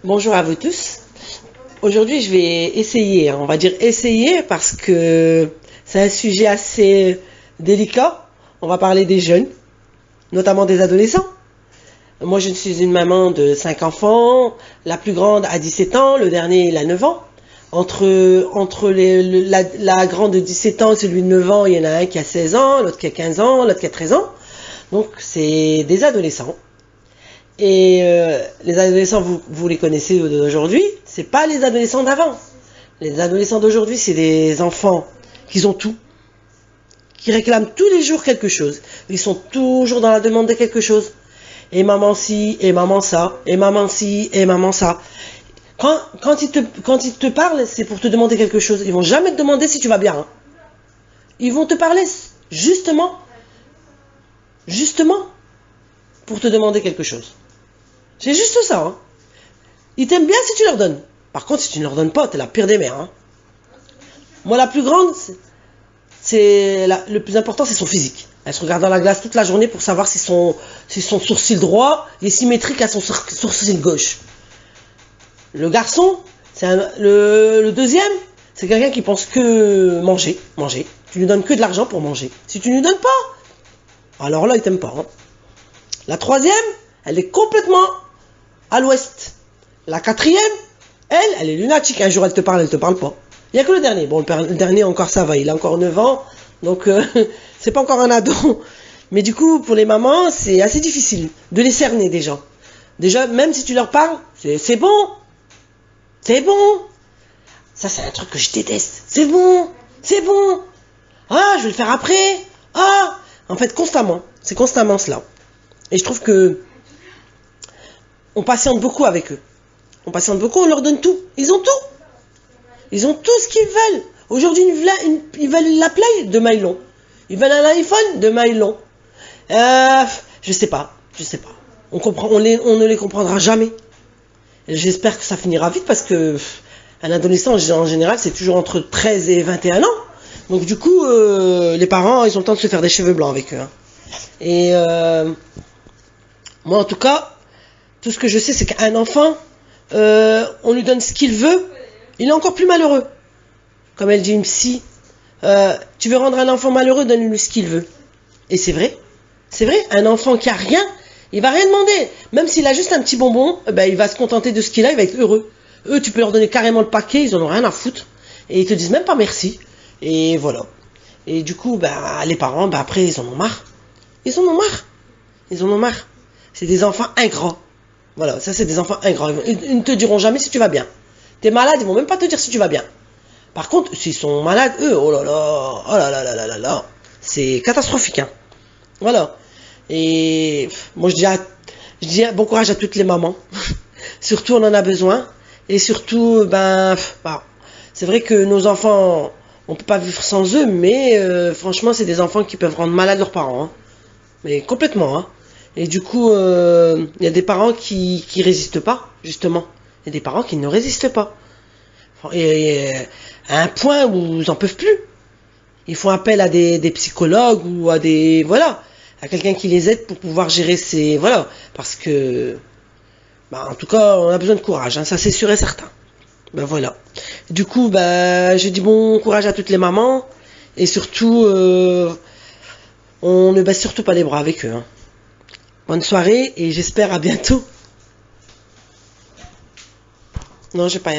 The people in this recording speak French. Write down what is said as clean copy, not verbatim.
Bonjour à vous tous. Aujourd'hui, je vais essayer, on va dire essayer parce que c'est un sujet assez délicat. On va parler des jeunes, notamment des adolescents. Moi, je suis une maman de 5 enfants. La plus grande a 17 ans, le dernier, il a 9 ans. La grande de 17 ans et celui de 9 ans, il y en a un qui a 16 ans, l'autre qui a 15 ans, l'autre qui a 13 ans. Donc, c'est des adolescents. Et les adolescents, vous les connaissez d'aujourd'hui, c'est pas les adolescents d'avant. Les adolescents d'aujourd'hui, c'est des enfants qui ont tout, qui réclament tous les jours quelque chose. Ils sont toujours dans la demande de quelque chose. Et maman ci, et maman ça, et maman ci, et maman ça. Quand ils te parlent, c'est pour te demander quelque chose. Ils vont jamais te demander si tu vas bien. Hein. Ils vont te parler justement pour te demander quelque chose. C'est juste ça. Hein. Ils t'aiment bien si tu leur donnes. Par contre, si tu ne leur donnes pas, t'es la pire des mères. Hein. Moi, la plus grande, le plus important, c'est son physique. Elle se regarde dans la glace toute la journée pour savoir si son sourcil droit est symétrique à son sourcil gauche. Le garçon, le deuxième, c'est quelqu'un qui pense que manger. Tu lui donnes que de l'argent pour manger. Si tu ne lui donnes pas, alors là, il t'aime pas. Hein. La troisième, elle est complètement à l'ouest. La quatrième, elle est lunatique. Un jour, elle te parle pas. Il n'y a que le dernier. Bon, le dernier, encore ça va. Il a encore 9 ans. Donc, c'est pas encore un ado. Mais du coup, pour les mamans, c'est assez difficile de les cerner déjà. Déjà, même si tu leur parles, c'est bon. C'est bon. Ça, c'est un truc que je déteste. C'est bon. Ah, je vais le faire après. Ah. En fait, constamment. C'est constamment cela. Et je trouve que on patiente beaucoup avec eux. On leur donne tout. Ils ont tout. Ils ont tout ce qu'ils veulent. Aujourd'hui, ils veulent la Play, demain ils l'ont. Ils veulent un iPhone, demain ils l'ont. Je sais pas. On ne les comprendra jamais. Et j'espère que ça finira vite parce que un adolescent, en général, c'est toujours entre 13 et 21 ans. Donc du coup, les parents, ils ont le temps de se faire des cheveux blancs avec eux. Hein. Et moi, en tout cas, tout ce que je sais, c'est qu'un enfant, on lui donne ce qu'il veut, il est encore plus malheureux. Comme elle dit une psy, tu veux rendre un enfant malheureux, donne-lui ce qu'il veut. Et c'est vrai, un enfant qui a rien, il va rien demander. Même s'il a juste un petit bonbon, il va se contenter de ce qu'il a, il va être heureux. Eux, tu peux leur donner carrément le paquet, ils en ont rien à foutre. Et ils te disent même pas merci. Et voilà. Et du coup, les parents, après, ils en ont marre. Ils en ont marre. C'est des enfants ingrats. Voilà, ça c'est des enfants ingrats. Ils ne te diront jamais si tu vas bien. T'es malade, ils vont même pas te dire si tu vas bien. Par contre, s'ils sont malades, eux, oh là là, c'est catastrophique. Hein. Voilà. Et moi je dis bon courage à toutes les mamans. Surtout on en a besoin. Et surtout, c'est vrai que nos enfants, on peut pas vivre sans eux, mais franchement c'est des enfants qui peuvent rendre malades leurs parents. Hein. Mais complètement, hein. Et du coup, il y a des parents qui résistent pas, justement. Il y a des parents qui ne résistent pas. Et à un point où ils n'en peuvent plus. Ils font appel à des psychologues ou à à quelqu'un qui les aide pour pouvoir gérer voilà. Parce que, en tout cas, on a besoin de courage, hein, ça c'est sûr et certain. Voilà. Du coup, je dis bon courage à toutes les mamans. Et surtout, on ne baisse surtout pas les bras avec eux, hein. Bonne soirée et j'espère à bientôt. Non, j'ai pas.